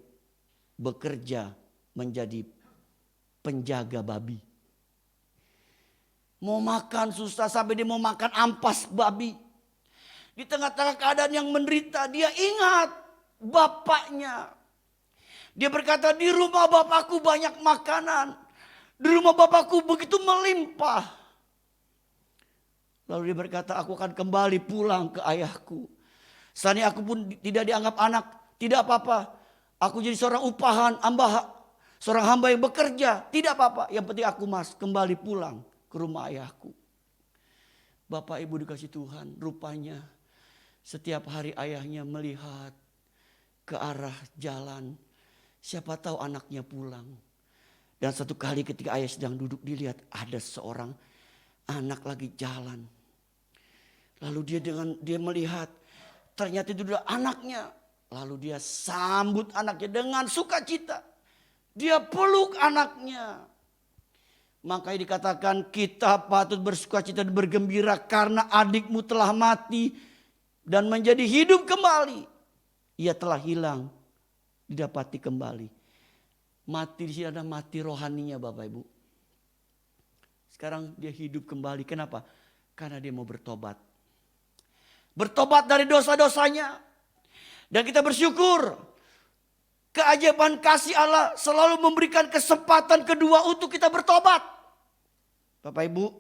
bekerja menjadi penjaga babi. Mau makan susah sampai dia mau makan ampas babi. Di tengah-tengah keadaan yang menderita dia ingat bapaknya. Dia berkata di rumah bapakku banyak makanan. Di rumah bapakku begitu melimpah. Lalu dia berkata aku akan kembali pulang ke ayahku. Seandainya aku pun tidak dianggap anak. Tidak apa-apa. Aku jadi seorang upahan, seorang hamba yang bekerja. Tidak apa-apa. Yang penting aku kembali pulang ke rumah ayahku. Bapak Ibu dikasih Tuhan. Rupanya setiap hari ayahnya melihat ke arah jalan. Siapa tahu anaknya pulang. Dan satu kali ketika ayah sedang duduk dilihat ada seorang anak lagi jalan. Lalu dia melihat ternyata itu adalah anaknya. Lalu dia sambut anaknya dengan sukacita. Dia peluk anaknya. Makanya dikatakan kita patut bersukacita dan bergembira karena adikmu telah mati dan menjadi hidup kembali. Ia telah hilang. Didapati kembali. Mati di sini ada mati rohaninya Bapak Ibu. Sekarang dia hidup kembali. Kenapa? Karena dia mau bertobat. Bertobat dari dosa-dosanya. Dan kita bersyukur. Keajaiban kasih Allah selalu memberikan kesempatan kedua untuk kita bertobat. Bapak Ibu.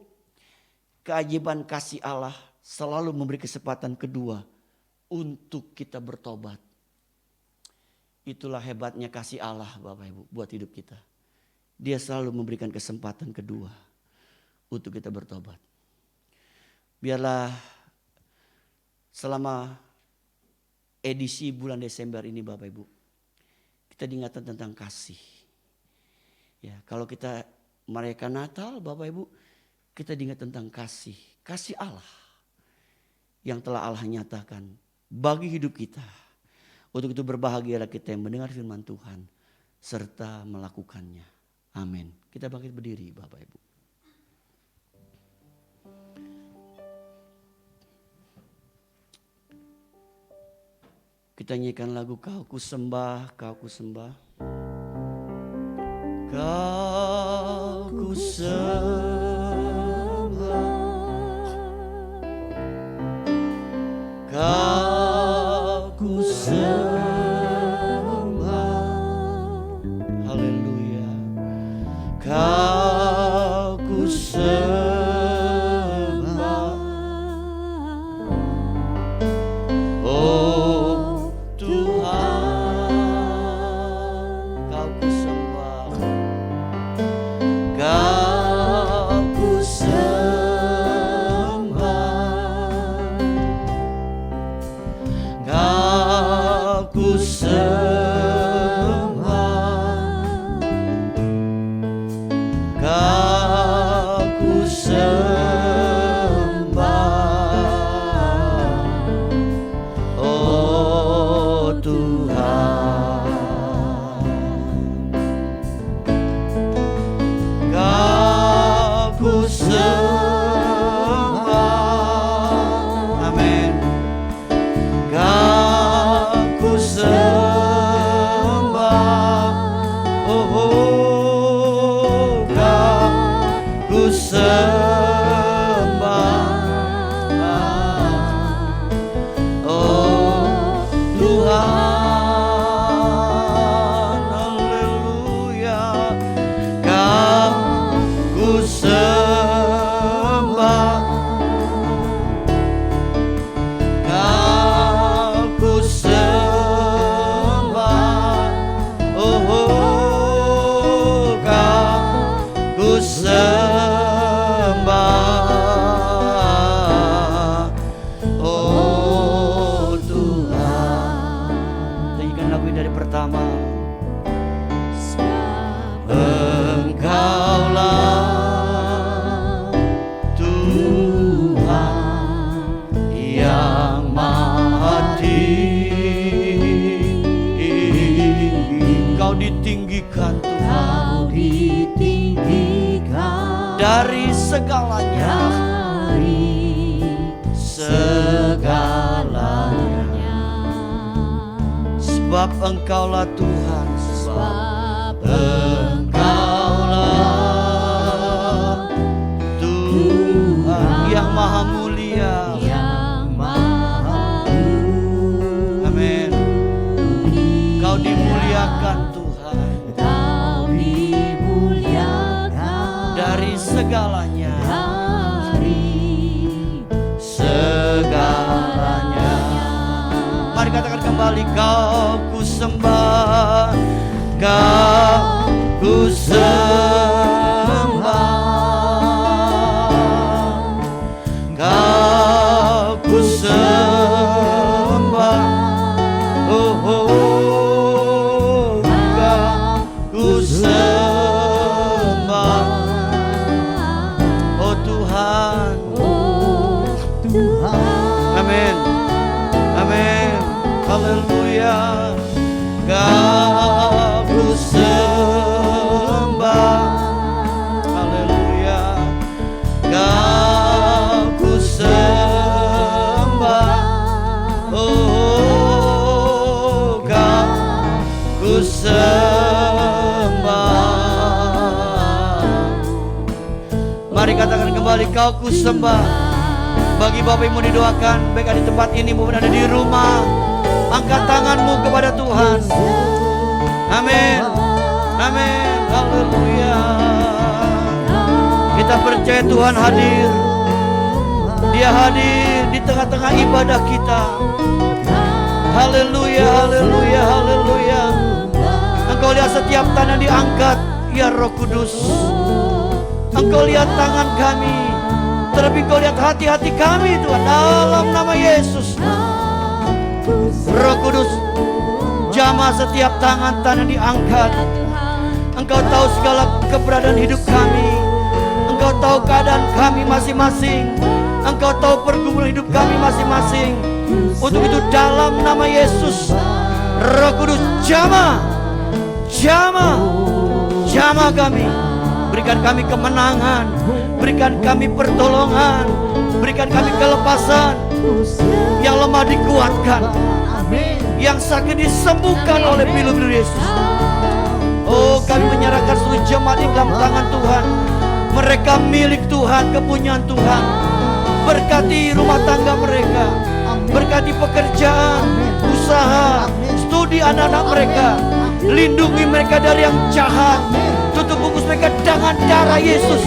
Keajaiban kasih Allah selalu memberi kesempatan kedua untuk kita bertobat. Itulah hebatnya kasih Allah Bapak Ibu buat hidup kita. Dia selalu memberikan kesempatan kedua untuk kita bertobat. Biarlah selama edisi bulan Desember ini Bapak Ibu. Kita diingatkan tentang kasih. Ya, kalau kita merayakan Natal Bapak Ibu. Kita diingat tentang kasih. Kasih Allah. Yang telah Allah nyatakan bagi hidup kita. Untuk itu berbahagialah kita yang mendengar firman Tuhan serta melakukannya. Amin. Kita bangkit berdiri Bapak Ibu. Kita nyanyikan lagu Kau ku sembah, Kau ku sembah. Kau ku sembah. Kau ku sembah. Haleluya. Kau ku sembah. Oh Tuhan, Kau ku sembah. Kau ku sembah. Kau ku sembah. Kau ku sembah. sembah. Oh Tuhan, haleluya, Kau ku sembah, Kau ku sembah, oh Kau ku sembah, oh Tuhan. Nyanyikan lagu ini dari pertama. Engkaulah Tuhan yang maha tinggi, Kau ditinggikan Tuhan, dari segalanya, sebab Engkaulah Tuhan, sebab Engkaulah Tuhan yang maha mulia. Amin. Kau dimuliakan Tuhan, dari segalanya, segalanya. Mari katakan kembali, Kau ku sembah, Kau ku sembah, Kau ku sembah, oh, oh, Kau ku sembah, oh Tuhan, amin, amin, haleluya, Kau ku sembah, haleluya, Kau ku sembah, oh Kau ku sembah. Mari katakan kembali, Kau ku sembah. Bagi Bapak Ibu didoakan, baik ada di tempat ini maupun ada di rumah, angkat tanganmu kepada Tuhan. Amin, amin, haleluya. Kita percaya Tuhan hadir. Dia hadir di tengah-tengah ibadah kita. Haleluya, haleluya, haleluya. Engkau lihat setiap tangan diangkat, ya Roh Kudus. Engkau lihat tangan kami, terlebih Kau lihat hati-hati kami Tuhan, dalam nama Yesus. Roh Kudus, jamah setiap tangan-tangan diangkat. Engkau tahu segala keberadaan hidup kami, Engkau tahu keadaan kami masing-masing, Engkau tahu pergumulan hidup kami masing-masing. Untuk itu dalam nama Yesus, Roh Kudus, jamah, jamah, jamah kami. Berikan kami kemenangan, berikan kami pertolongan, berikan kami kelepasan. Yang lemah dikuatkan, yang sakit disembuhkan oleh pilu-pilu Yesus. Oh, kami menyerahkan seluruh jemaat di dalam tangan Tuhan. Mereka milik Tuhan, kepunyaan Tuhan. Berkati rumah tangga mereka, berkati pekerjaan, usaha, studi anak-anak mereka. Lindungi mereka dari yang jahat. Tutup bungkus mereka dengan darah Yesus,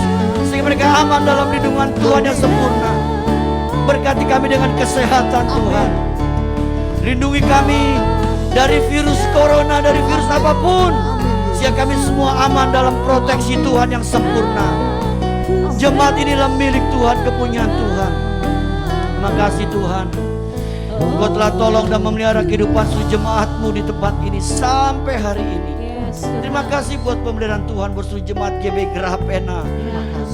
sehingga mereka aman dalam lindungan Tuhan yang sempurna. Berkati kami dengan kesehatan Tuhan. Lindungi kami dari virus corona, dari virus apapun, sehingga kami semua aman dalam proteksi Tuhan yang sempurna. Jemaat inilah milik Tuhan, kepunyaan Tuhan. Terima kasih Tuhan, Engkau telah tolong dan memelihara kehidupan seluruh jemaat-Mu di tempat ini sampai hari ini. Terima kasih buat pemeliharaan Tuhan buat seluruh jemaat GB Geraha Pena.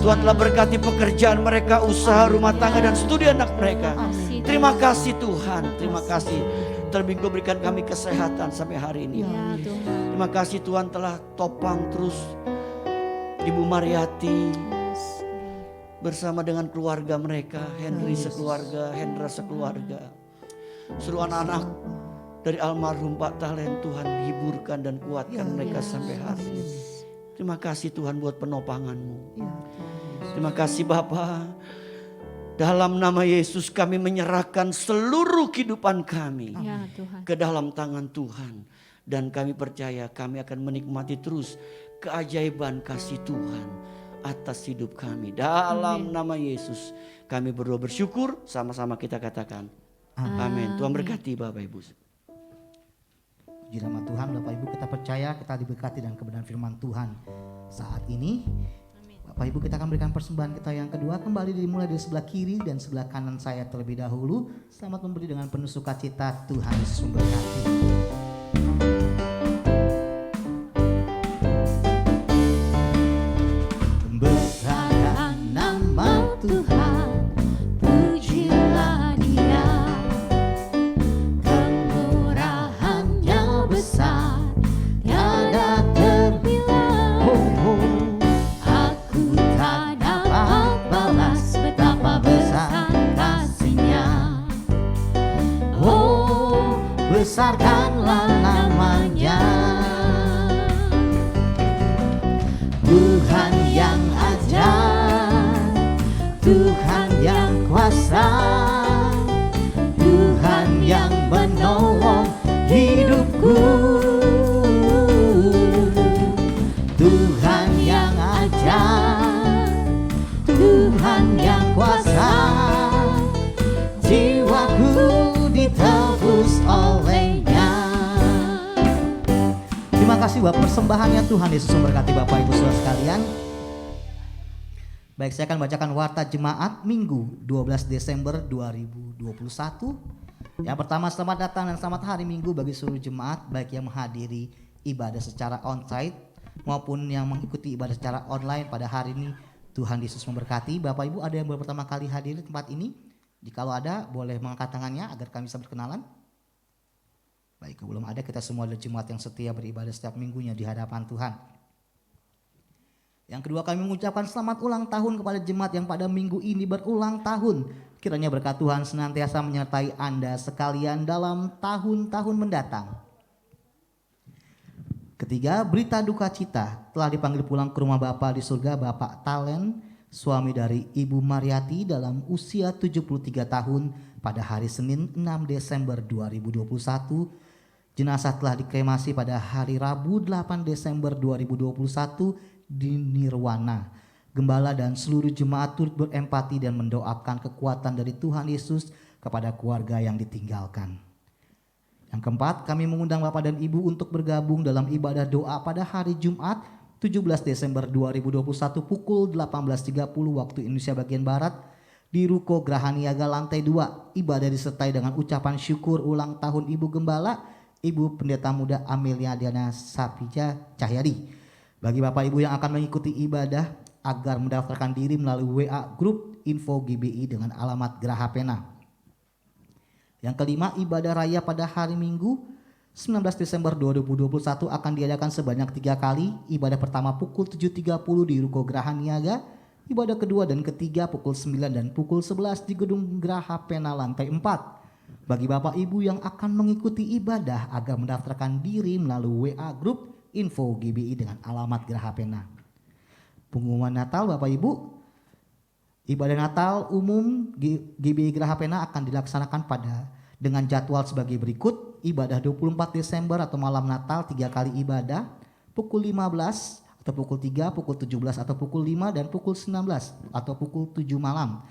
Tuhan telah berkati pekerjaan mereka, usaha, rumah tangga, dan studi anak mereka. Terima kasih Tuhan, terima kasih. Terlebih Engkau berikan kami kesehatan sampai hari ini. Terima kasih Tuhan telah topang terus Ibu Mariati bersama dengan keluarga mereka, Henry sekeluarga, Hendra sekeluarga, seluruh anak-anak dari almarhum Pak Talen. Tuhan hiburkan dan kuatkan mereka sampai hari ini. Terima kasih Tuhan buat penopangan-Mu. Terima kasih Bapa. Dalam nama Yesus kami menyerahkan seluruh kehidupan kami Ya Tuhan. ke dalam tangan Tuhan. Dan kami percaya kami akan menikmati terus keajaiban kasih Tuhan atas hidup kami. Dalam nama Yesus kami berdoa bersyukur, sama-sama kita katakan amin. Tuhan berkati Bapak Ibu. Puji nama Tuhan, Bapak Ibu, kita percaya kita diberkati dan kebenaran firman Tuhan saat ini. Bapak Ibu, kita akan berikan persembahan kita yang kedua, kembali dimulai dari sebelah kiri dan sebelah kanan saya terlebih dahulu. Selamat memberi dengan penuh sukacita. Tuhan Yesus memberkati. Besarkan nama Tuhan, pujilah Dia. Kemurahan-Nya besar, tiada terbilang. Aku tak dapat balas betapa besar kasih-Nya. Oh, besarkanlah namanya. Tuhan yang ajaib, Tuhan yang kuasa, Tuhan yang menolong hidupku. Tuhan yang ajaib, Tuhan yang kuasa, jiwaku ditebus oleh-Nya. Terima kasih buat persembahannya. Tuhan Yesus memberkati Bapak Ibu saudara sekalian. Baik, saya akan bacakan warta jemaat Minggu 12 Desember 2021. Yang pertama, selamat datang dan selamat hari Minggu bagi seluruh jemaat, baik yang menghadiri ibadah secara on-site maupun yang mengikuti ibadah secara online pada hari ini. Tuhan Yesus memberkati. Bapak Ibu, ada yang baru pertama kali hadir di tempat ini? Jikalau ada, boleh mengangkat tangannya agar kami bisa berkenalan. Baik, belum ada, kita semua adalah jemaat yang setia beribadah setiap minggunya di hadapan Tuhan. Yang kedua, kami mengucapkan selamat ulang tahun kepada jemaat yang pada minggu ini berulang tahun. Kiranya berkat Tuhan senantiasa menyertai Anda sekalian dalam tahun-tahun mendatang. Ketiga, berita duka cita, telah dipanggil pulang ke rumah Bapa di surga Bapak Talen, suami dari Ibu Mariati dalam usia 73 tahun pada hari Senin 6 Desember 2021. Jenazah telah dikremasi pada hari Rabu 8 Desember 2021 di Nirwana. Gembala dan seluruh jemaat turut berempati dan mendoakan kekuatan dari Tuhan Yesus kepada keluarga yang ditinggalkan. Yang keempat, kami mengundang Bapak dan Ibu untuk bergabung dalam ibadah doa pada hari Jumat 17 Desember 2021 pukul 18.30 waktu Indonesia bagian Barat di Ruko Geraha Niaga lantai 2. Ibadah disertai dengan ucapan syukur ulang tahun Ibu Gembala, Ibu Pendeta Muda Amelia Diana Sapija Cahyadi. Bagi Bapak Ibu yang akan mengikuti ibadah, agar mendaftarkan diri melalui WA Grup Info GBI dengan alamat Geraha Pena. Yang kelima, ibadah raya pada hari Minggu 19 Desember 2021 akan diadakan sebanyak 3 kali. Ibadah pertama pukul 7.30 di Ruko Geraha Niaga. Ibadah kedua dan ketiga pukul 9 dan pukul 11 di Gedung Geraha Pena lantai 4. Bagi Bapak Ibu yang akan mengikuti ibadah agar mendaftarkan diri melalui WA Grup Info GBI dengan alamat Geraha Pena. Pengumuman Natal Bapak Ibu. Ibadah Natal umum GBI Geraha Pena akan dilaksanakan dengan jadwal sebagai berikut. Ibadah 24 Desember atau malam Natal 3 kali ibadah, pukul 15 atau pukul 3, pukul 17 atau pukul 5 dan pukul 19 atau pukul 7 malam.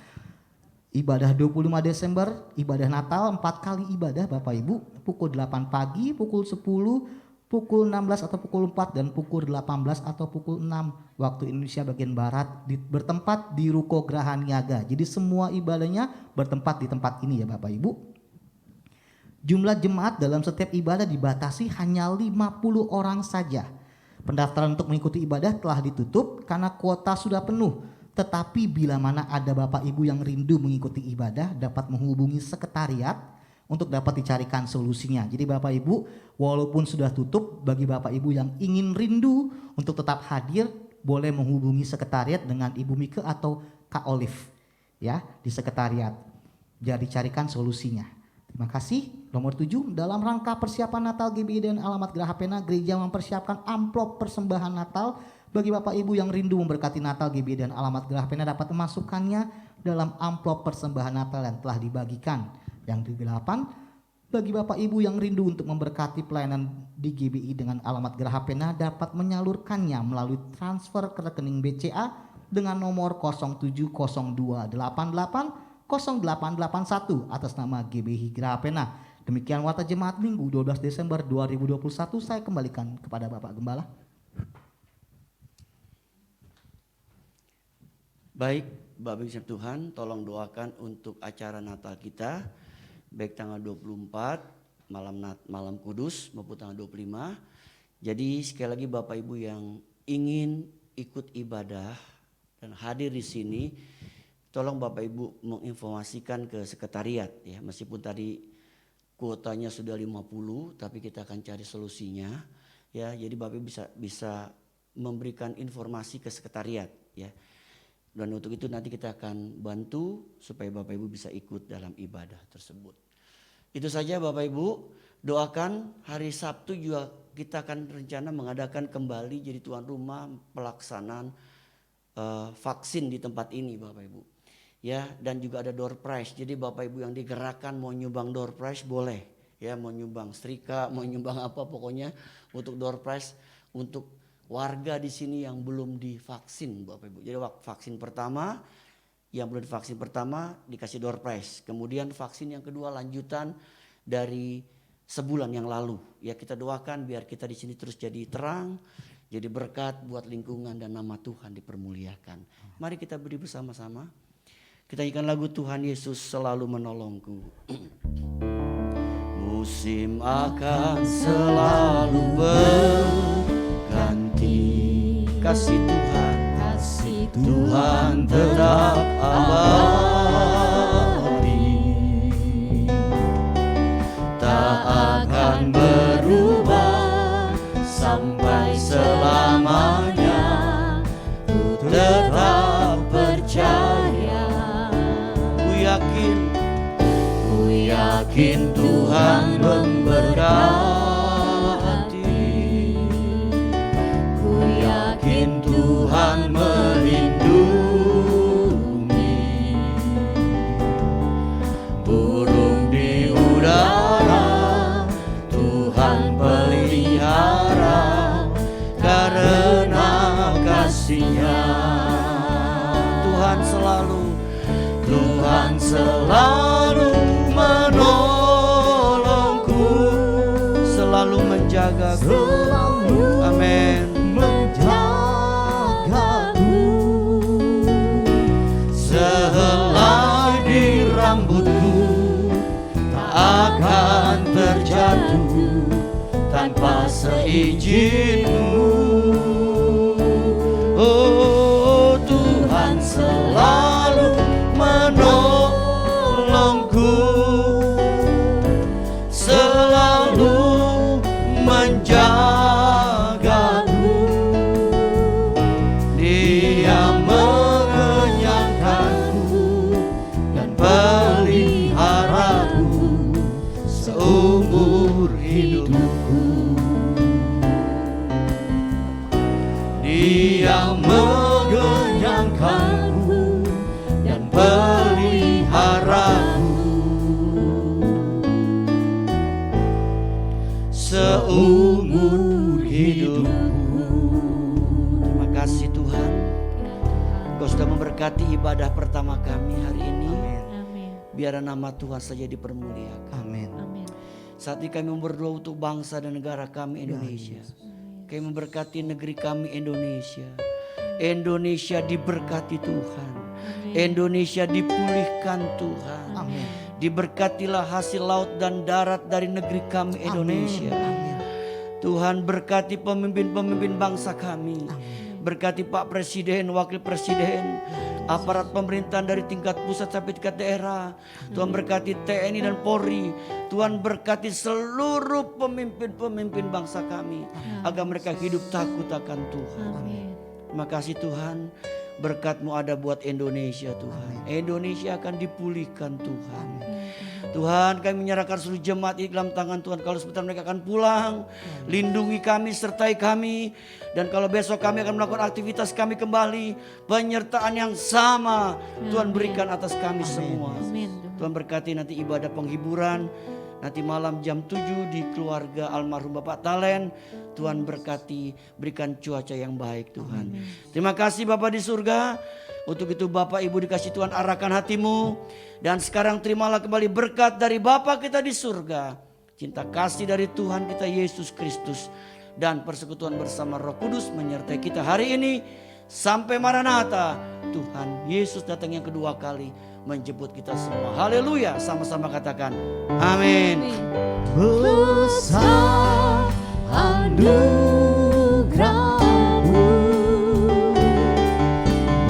Ibadah 25 Desember, ibadah Natal 4 kali ibadah Bapak Ibu, pukul 8 pagi, pukul 10, pukul 16 atau pukul 4 dan pukul 18 atau pukul 6 waktu Indonesia bagian Barat, bertempat di Ruko Geraha Niaga. Jadi semua ibadahnya bertempat di tempat ini ya Bapak Ibu. Jumlah jemaat dalam setiap ibadah dibatasi hanya 50 orang saja. Pendaftaran untuk mengikuti ibadah telah ditutup karena kuota sudah penuh. Tetapi bila mana ada Bapak Ibu yang rindu mengikuti ibadah, dapat menghubungi sekretariat untuk dapat dicarikan solusinya. Jadi Bapak Ibu, walaupun sudah tutup, bagi Bapak Ibu yang ingin rindu untuk tetap hadir, boleh menghubungi sekretariat dengan Ibu Mika atau Kak Olive ya di sekretariat. Biar dicarikan solusinya. Terima kasih. Nomor 7, dalam rangka persiapan Natal GBI dan alamat Geraha Pena, gereja mempersiapkan amplop persembahan Natal Bagi Bapak Ibu yang rindu memberkati Natal, GBI dan alamat Gerah Pena dapat memasukkannya dalam amplop persembahan Natal yang telah dibagikan. Yang ke-8, bagi Bapak Ibu yang rindu untuk memberkati pelayanan di GBI dengan alamat Geraha Pena dapat menyalurkannya melalui transfer ke rekening BCA dengan nomor 0702880881 atas nama GBI Geraha Pena. Demikian warta jemaat Minggu 12 Desember 2021. Saya kembalikan kepada Bapak Gembala. Baik, Bapak Ibu Tuhan, tolong doakan untuk acara Natal kita, baik tanggal 24 malam kudus maupun tanggal 25. Jadi sekali lagi Bapak Ibu yang ingin ikut ibadah dan hadir di sini, tolong Bapak Ibu menginformasikan ke sekretariat ya, meskipun tadi kuotanya sudah 50, tapi kita akan cari solusinya ya. Jadi Bapak Ibu bisa memberikan informasi ke sekretariat ya. Dan untuk itu nanti kita akan bantu supaya Bapak Ibu bisa ikut dalam ibadah tersebut. Itu saja Bapak Ibu, doakan hari Sabtu juga kita akan rencana mengadakan kembali jadi tuan rumah pelaksanaan vaksin di tempat ini Bapak Ibu. Ya, dan juga ada door prize. Jadi Bapak Ibu yang digerakkan mau nyumbang door prize boleh. Ya, mau nyumbang setrika, mau nyumbang apa pokoknya untuk door prize untuk warga di sini yang belum divaksin Bapak Ibu. Jadi vaksin pertama, yang belum divaksin pertama dikasih door prize. Kemudian vaksin yang kedua lanjutan dari sebulan yang lalu. Ya kita doakan biar kita di sini terus jadi terang, jadi berkat buat lingkungan dan nama Tuhan dipermuliakan. Mari kita beri bersama-sama. Kita nyanyikan lagu Tuhan Yesus selalu menolongku. Musim akan selalu berganti, kasih Tuhan tetap abadi, tak akan berubah sampai selamanya. Ku tetap percaya, ku yakin Tuhan memberkati, ku yakin Tuhan melindungi, burung di udara Tuhan pelihara karena kasih-Nya. Tuhan selalu menolongku, selalu menjagaku, amin, menjagaku. Sehelai di rambutku tak akan terjatuh tanpa seizin-Mu. Oh, Tuhan selalu menolongku, selalu menjagaku. Dia mengenyangkanku dan peliharaku seumur hidupku. Dia mengenyangkanku dan peliharaku seumur hidupku. Terima kasih Tuhan, Engkau sudah memberkati ibadah pertama kami hari ini. Amin. Biar nama Tuhan saja dipermuliakan. Amin. Amin. Saat ini kami berdoa untuk bangsa dan negara kami Indonesia. Kami memberkati negeri kami Indonesia. Indonesia diberkati Tuhan. Indonesia dipulihkan Tuhan. Amin. Diberkatilah hasil laut dan darat dari negeri kami Indonesia. Amin. Tuhan berkati pemimpin-pemimpin bangsa kami. Berkati Pak Presiden, Wakil Presiden, aparat pemerintahan dari tingkat pusat sampai tingkat daerah. Tuhan berkati TNI dan Polri. Tuhan berkati seluruh pemimpin-pemimpin bangsa kami, agar mereka hidup takut akan Tuhan. Amin. Terima kasih Tuhan berkat-Mu ada buat Indonesia Tuhan. Indonesia akan dipulihkan Tuhan. Tuhan, kami menyerahkan seluruh jemaat ini dalam tangan Tuhan. Kalau sebentar mereka akan pulang, lindungi kami, sertai kami. Dan kalau besok kami akan melakukan aktivitas kami kembali, penyertaan yang sama Tuhan berikan atas kami semua. Amin. Tuhan berkati nanti ibadah penghiburan, nanti malam jam 7 di keluarga almarhum Bapak Talen. Tuhan berkati, berikan cuaca yang baik Tuhan. Terima kasih Bapak di surga. Untuk itu Bapak Ibu dikasih Tuhan arahkan hatimu. Dan sekarang terimalah kembali berkat dari Bapa kita di surga, cinta kasih dari Tuhan kita Yesus Kristus, dan persekutuan bersama Roh Kudus menyertai kita hari ini sampai Maranatha. Tuhan Yesus datang yang kedua kali menjemput kita semua. Haleluya, sama-sama katakan amin. Besar anugerah-Mu,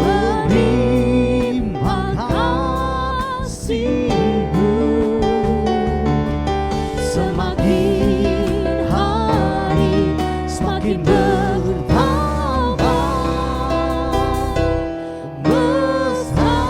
berlimpah kasih-Mu, semakin hari semakin bertambah. Besar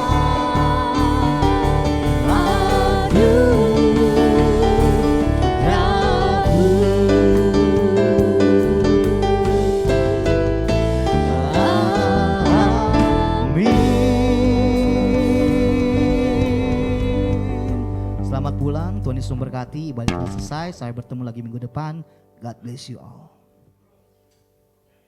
Selamat pulang, Tuhan Yesus memberkati. Ibadah kita selesai, saya bertemu lagi minggu depan. God bless you all.